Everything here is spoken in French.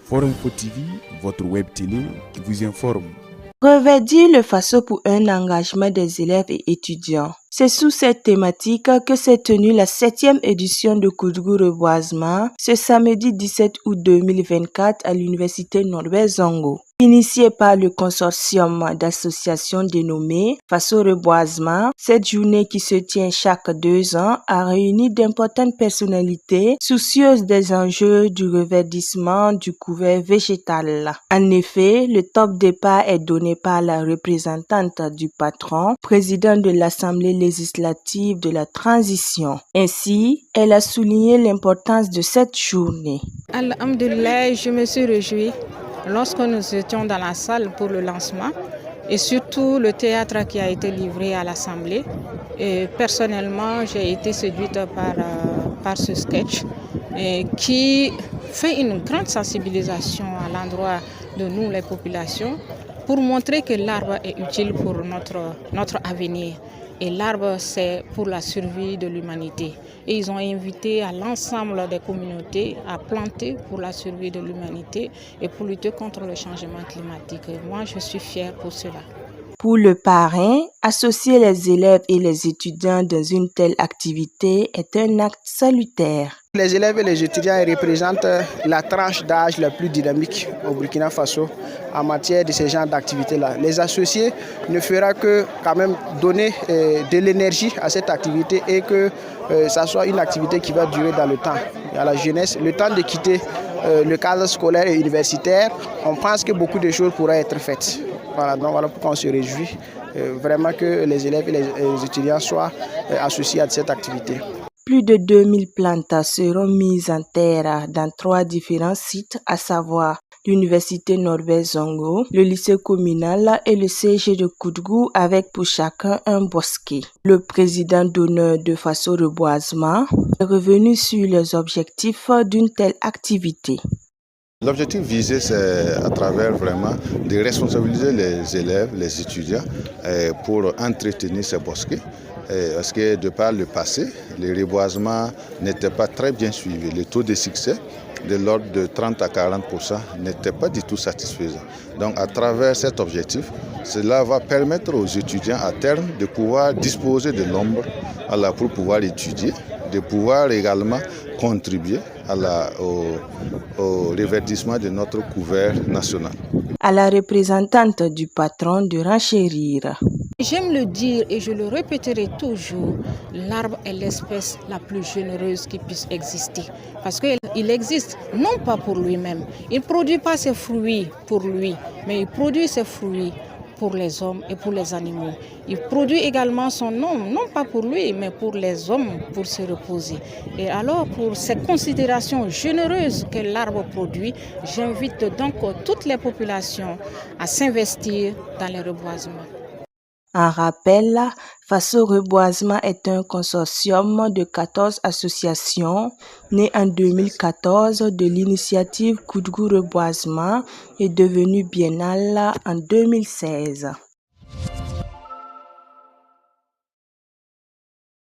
Forum Info TV, votre web télé qui vous informe. Reverdir le Faso pour un engagement des élèves et étudiants. C'est sous cette thématique que s'est tenue la 7e édition de Koudgou Reboisement ce samedi 17 août 2024 à l'université Norbert Zongo. Initiée par le consortium d'associations dénommé Faso Reboisement, cette journée qui se tient chaque 2 ans a réuni d'importantes personnalités soucieuses des enjeux du reverdissement du couvert végétal. En effet, le top départ est donné par la représentante du patron, président de l'Assemblée législative de la transition. Ainsi, elle a souligné l'importance de cette journée. Alhamdulillah, je me suis réjouie lorsque nous étions dans la salle pour le lancement et surtout le théâtre qui a été livré à l'Assemblée. Et personnellement, j'ai été séduite par ce sketch qui fait une grande sensibilisation à l'endroit de nous, les populations, pour montrer que l'arbre est utile pour notre avenir. Et l'arbre, c'est pour la survie de l'humanité. Et ils ont invité à l'ensemble des communautés à planter pour la survie de l'humanité et pour lutter contre le changement climatique. Et moi, je suis fière pour cela. Pour le parrain, associer les élèves et les étudiants dans une telle activité est un acte salutaire. Les élèves et les étudiants représentent la tranche d'âge la plus dynamique au Burkina Faso en matière de ce genre d'activité-là. Les associés ne fera que quand même donner de l'énergie à cette activité et que ça soit une activité qui va durer dans le temps. À la jeunesse, le temps de quitter le cadre scolaire et universitaire, on pense que beaucoup de choses pourraient être faites. Voilà, donc voilà pourquoi on se réjouit vraiment que les élèves et les étudiants soient associés à cette activité. Plus de 2000 plantes seront mises en terre dans 3 différents sites, à savoir l'université Norbert Zongo, le lycée communal et le CG de Koudgou avec pour chacun un bosquet. Le président d'honneur de Faso Reboisement est revenu sur les objectifs d'une telle activité. L'objectif visé, c'est à travers vraiment de responsabiliser les élèves, les étudiants pour entretenir ces bosquets. Parce que de par le passé, les reboisements n'étaient pas très bien suivis. Le taux de succès de l'ordre de 30 à 40% n'était pas du tout satisfaisant. Donc à travers cet objectif, cela va permettre aux étudiants à terme de pouvoir disposer de l'ombre pour pouvoir étudier, de pouvoir également contribuer au reverdissement de notre couvert national. À la représentante du patron de renchérir. J'aime le dire et je le répéterai toujours, l'arbre est l'espèce la plus généreuse qui puisse exister. Parce qu'il existe non pas pour lui-même. Il ne produit pas ses fruits pour lui, mais il produit ses fruits pour les hommes et pour les animaux. Il produit également son homme, non pas pour lui, mais pour les hommes, pour se reposer. Et alors, pour ces considérations généreuses que l'arbre produit, j'invite donc toutes les populations à s'investir dans les reboisements. En rappel, Faso Reboisement est un consortium de 14 associations né en 2014 de l'initiative Koudgou Reboisement et devenu biennale en 2016.